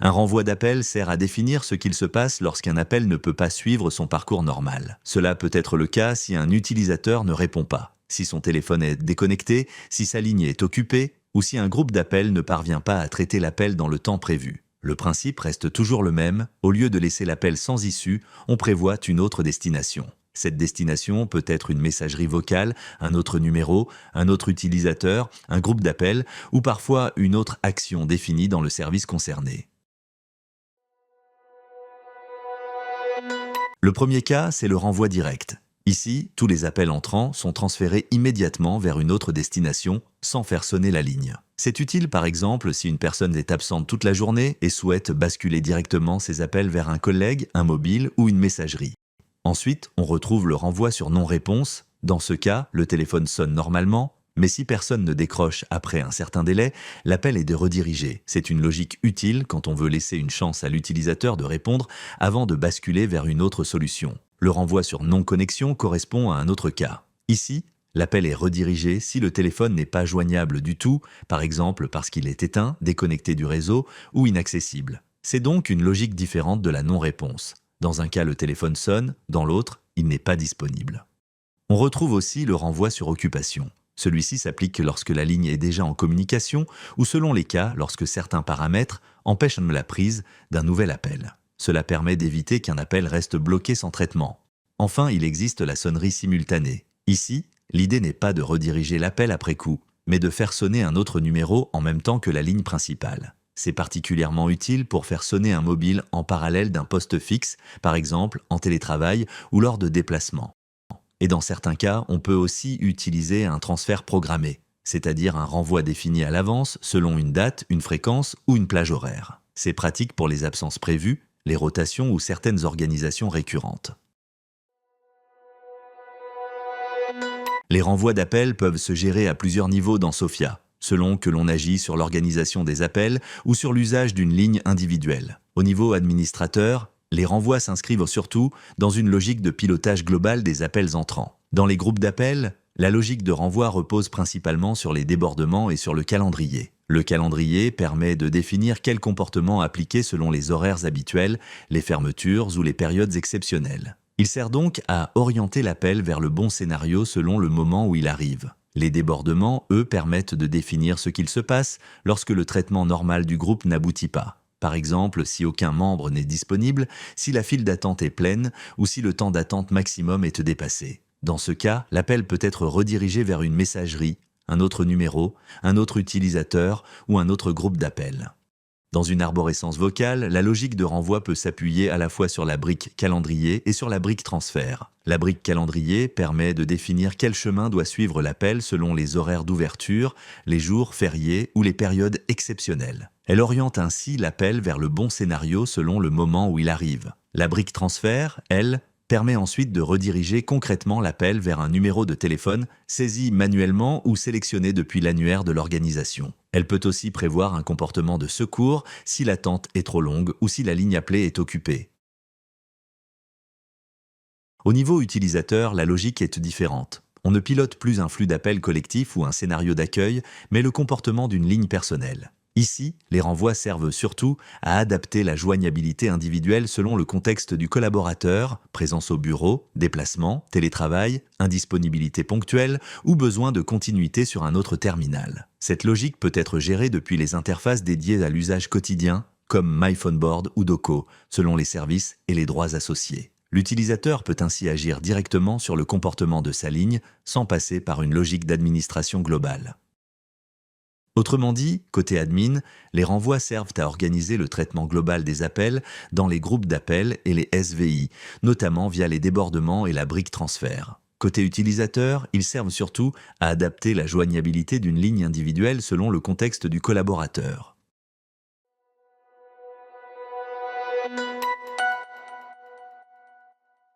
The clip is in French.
Un renvoi d'appel sert à définir ce qu'il se passe lorsqu'un appel ne peut pas suivre son parcours normal. Cela peut être le cas si un utilisateur ne répond pas, si son téléphone est déconnecté, si sa ligne est occupée, ou si un groupe d'appels ne parvient pas à traiter l'appel dans le temps prévu. Le principe reste toujours le même, au lieu de laisser l'appel sans issue, on prévoit une autre destination. Cette destination peut être une messagerie vocale, un autre numéro, un autre utilisateur, un groupe d'appels, ou parfois une autre action définie dans le service concerné. Le premier cas, c'est le renvoi direct. Ici, tous les appels entrants sont transférés immédiatement vers une autre destination, sans faire sonner la ligne. C'est utile par exemple si une personne est absente toute la journée et souhaite basculer directement ses appels vers un collègue, un mobile ou une messagerie. Ensuite, on retrouve le renvoi sur non-réponse. Dans ce cas, le téléphone sonne normalement, mais si personne ne décroche après un certain délai, l'appel est redirigé. C'est une logique utile quand on veut laisser une chance à l'utilisateur de répondre avant de basculer vers une autre solution. Le renvoi sur non-connexion correspond à un autre cas. Ici, l'appel est redirigé si le téléphone n'est pas joignable du tout, par exemple parce qu'il est éteint, déconnecté du réseau ou inaccessible. C'est donc une logique différente de la non-réponse. Dans un cas, le téléphone sonne, dans l'autre, il n'est pas disponible. On retrouve aussi le renvoi sur occupation. Celui-ci s'applique lorsque la ligne est déjà en communication ou selon les cas lorsque certains paramètres empêchent la prise d'un nouvel appel. Cela permet d'éviter qu'un appel reste bloqué sans traitement. Enfin, il existe la sonnerie simultanée. Ici, l'idée n'est pas de rediriger l'appel après coup, mais de faire sonner un autre numéro en même temps que la ligne principale. C'est particulièrement utile pour faire sonner un mobile en parallèle d'un poste fixe, par exemple en télétravail ou lors de déplacements. Et dans certains cas, on peut aussi utiliser un transfert programmé, c'est-à-dire un renvoi défini à l'avance selon une date, une fréquence ou une plage horaire. C'est pratique pour les absences prévues, les rotations ou certaines organisations récurrentes. Les renvois d'appels peuvent se gérer à plusieurs niveaux dans Sophia, selon que l'on agit sur l'organisation des appels ou sur l'usage d'une ligne individuelle. Au niveau administrateur, les renvois s'inscrivent surtout dans une logique de pilotage global des appels entrants. Dans les groupes d'appels, la logique de renvoi repose principalement sur les débordements et sur le calendrier. Le calendrier permet de définir quels comportements appliquer selon les horaires habituels, les fermetures ou les périodes exceptionnelles. Il sert donc à orienter l'appel vers le bon scénario selon le moment où il arrive. Les débordements, eux, permettent de définir ce qu'il se passe lorsque le traitement normal du groupe n'aboutit pas. Par exemple, si aucun membre n'est disponible, si la file d'attente est pleine ou si le temps d'attente maximum est dépassé. Dans ce cas, l'appel peut être redirigé vers une messagerie, un autre numéro, un autre utilisateur ou un autre groupe d'appels. Dans une arborescence vocale, la logique de renvoi peut s'appuyer à la fois sur la brique calendrier et sur la brique transfert. La brique calendrier permet de définir quel chemin doit suivre l'appel selon les horaires d'ouverture, les jours fériés ou les périodes exceptionnelles. Elle oriente ainsi l'appel vers le bon scénario selon le moment où il arrive. La brique transfert, elle, permet ensuite de rediriger concrètement l'appel vers un numéro de téléphone saisi manuellement ou sélectionné depuis l'annuaire de l'organisation. Elle peut aussi prévoir un comportement de secours si l'attente est trop longue ou si la ligne appelée est occupée. Au niveau utilisateur, la logique est différente. On ne pilote plus un flux d'appels collectif ou un scénario d'accueil, mais le comportement d'une ligne personnelle. Ici, les renvois servent surtout à adapter la joignabilité individuelle selon le contexte du collaborateur, présence au bureau, déplacement, télétravail, indisponibilité ponctuelle ou besoin de continuité sur un autre terminal. Cette logique peut être gérée depuis les interfaces dédiées à l'usage quotidien, comme MyPhoneBoard ou Doco, selon les services et les droits associés. L'utilisateur peut ainsi agir directement sur le comportement de sa ligne sans passer par une logique d'administration globale. Autrement dit, côté admin, les renvois servent à organiser le traitement global des appels dans les groupes d'appels et les SVI, notamment via les débordements et la brique transfert. Côté utilisateur, ils servent surtout à adapter la joignabilité d'une ligne individuelle selon le contexte du collaborateur.